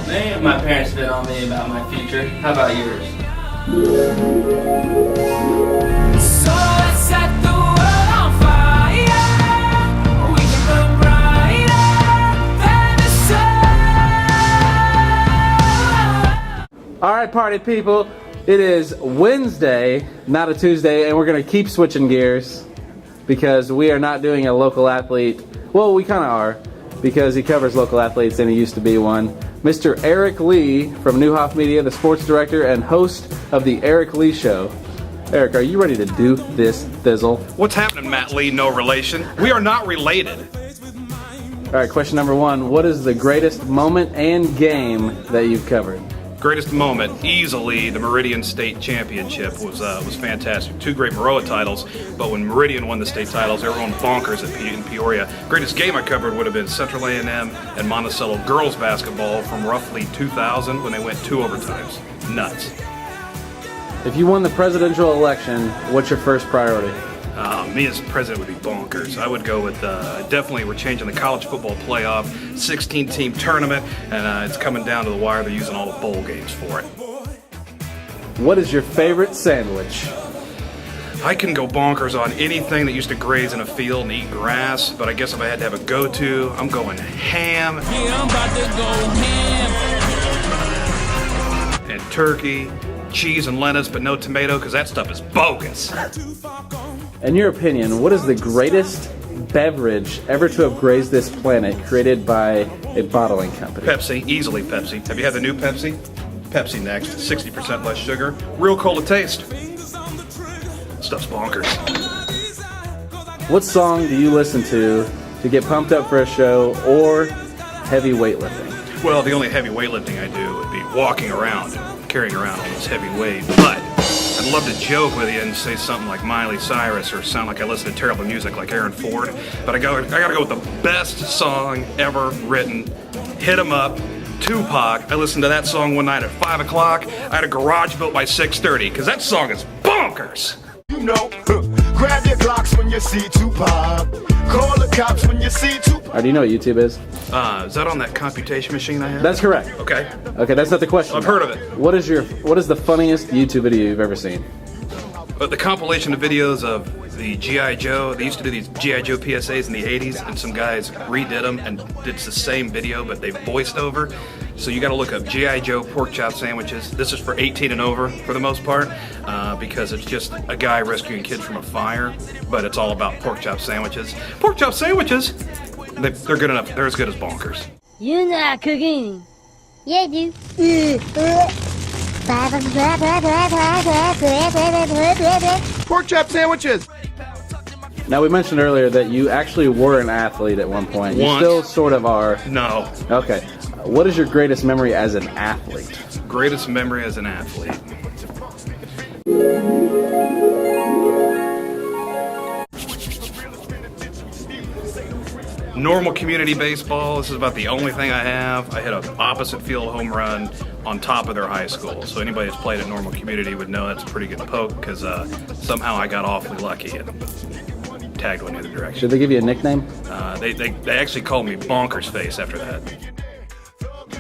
Man, my parents spit on me about my future. How about yours? So let's set the world on fire. We can burn brighter than the sun. All right, party people. It is Wednesday, not a Tuesday, and we're going to keep switching gears because we are not doing a local athlete. Well, we kind of are because he covers local athletes and he used to be one. Mr. Aric Lee from Newhoff Media, the sports director and host of the Aric Lee Show. Aric, are you ready to do this thizzle? What's happening, Matt Lee? No relation. We are not related. All right, question number one. What is the greatest moment and game that you've covered? Greatest moment, easily, the Meridian State Championship was fantastic. 2 great Maroa titles, but when Meridian won the state titles, everyone bonkers in Peoria. Greatest game I covered would have been Central A&M and Monticello girls basketball from roughly 2000 when they went 2 overtimes. Nuts. If you won the presidential election, what's your first priority? Me as president would be bonkers. I would go with, definitely we're changing the college football playoff, 16-team tournament, and it's coming down to the wire. They're using all the bowl games for it. What is your favorite sandwich? I can go bonkers on anything that used to graze in a field and eat grass, but I guess if I had to have a go-to, I'm going ham. Yeah, I'm about to go ham. And turkey, cheese and lettuce, but no tomato, because that stuff is bogus. In your opinion, what is the greatest beverage ever to have grazed this planet created by a bottling company? Pepsi, easily Pepsi. Have you had the new Pepsi? Pepsi Next, 60% less sugar, real cola taste. Stuff's bonkers. What song do you listen to get pumped up for a show or heavy weightlifting? Well, the only heavy weightlifting I do would be walking around and carrying around all this heavy weight, but I'd love to joke with you and say something like Miley Cyrus or sound like I listen to terrible music like Aaron Ford, but I gotta go with the best song ever written, Hit 'Em Up, Tupac. I listened to that song one night at 5 o'clock. I had a garage built by 6:30 because that song is bonkers. You know, grab your Glocks when you see Tupac. Call the cops when you see Tupac. Do you know what YouTube is? Is that on that computation machine I have? That's correct. Okay. Okay, that's not the question. I've heard of it. What is the funniest YouTube video you've ever seen? But the compilation of videos of the G.I. Joe, they used to do these G.I. Joe PSAs in the 80s, and some guys redid them and did the same video, but they voiced over. So you got to look up G.I. Joe pork chop sandwiches. This is for 18 and over for the most part, because it's just a guy rescuing kids from a fire, but it's all about pork chop sandwiches. Pork chop sandwiches, they're good enough. They're as good as bonkers. You're not cooking. Yeah, dude. Pork chop sandwiches. Now, we mentioned earlier that you actually were an athlete at one point. You Once. still sort of are. No. Okay. What is your greatest memory as an athlete? Greatest memory as an athlete. Normal community baseball, this is about the only thing I have. I hit an opposite field home run on top of their high school. So anybody that's played at normal community would know that's a pretty good poke because somehow I got awfully lucky and tagged one the other direction. Should they give you a nickname? They actually called me Bonkers Face after that.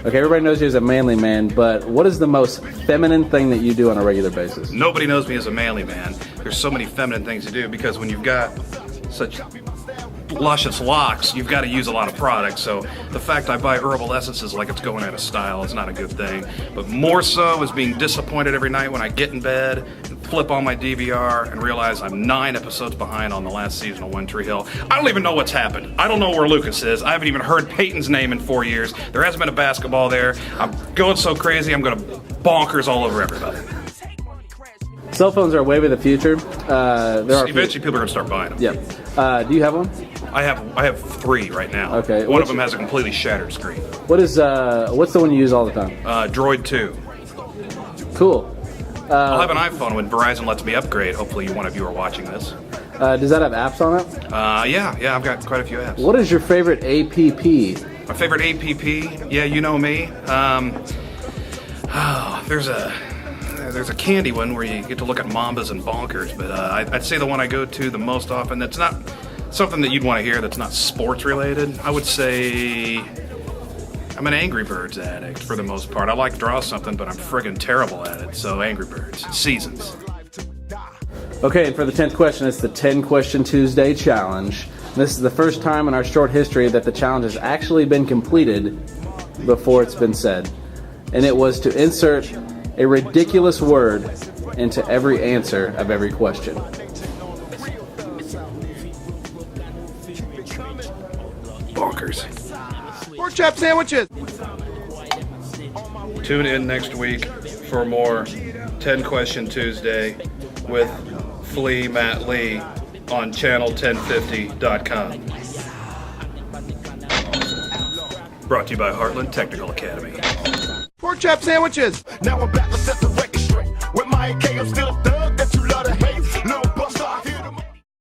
Okay, everybody knows you as a manly man, but what is the most feminine thing that you do on a regular basis? Nobody knows me as a manly man. There's so many feminine things to do because when you've got such luscious locks, you've got to use a lot of products. So the fact I buy herbal essences like it's going out of style is not a good thing. But more so is being disappointed every night when I get in bed and flip on my DVR and realize I'm 9 episodes behind on the last season of One Tree Hill. I don't even know what's happened. I don't know where Lucas is. I haven't even heard Peyton's name in 4 years. There hasn't been a basketball there. I'm going so crazy, I'm going to bonkers all over everybody. Cell phones are a wave of the future. Eventually people are going to start buying them. Yep. Do you have one? I have 3 right now. Okay. One of them has a completely shattered screen. What's the one you use all the time? Droid 2. Cool. I'll have an iPhone when Verizon lets me upgrade. Hopefully one of you are watching this. Does that have apps on it? Yeah, I've got quite a few apps. What is your favorite APP? My favorite APP? Yeah, you know me. There's a candy one where you get to look at Mambas and Bonkers, but I'd say the one I go to the most often that's not something that you'd want to hear that's not sports related, I would say I'm an Angry Birds addict for the most part. I like to draw something, but I'm friggin' terrible at it. So Angry Birds. Seasons. Okay, and for the 10th question, it's the 10 Question Tuesday Challenge. This is the first time in our short history that the challenge has actually been completed before it's been said. And it was to insert a ridiculous word into every answer of every question. Bonkers. Pork chop sandwiches. Tune in next week for more 10 Question Tuesday with Flea Matt Lee on channel1050.com. Brought to you by Heartland Technical Academy. Pork chop sandwiches. Now I'm back to set the record straight. With my AK, I'm still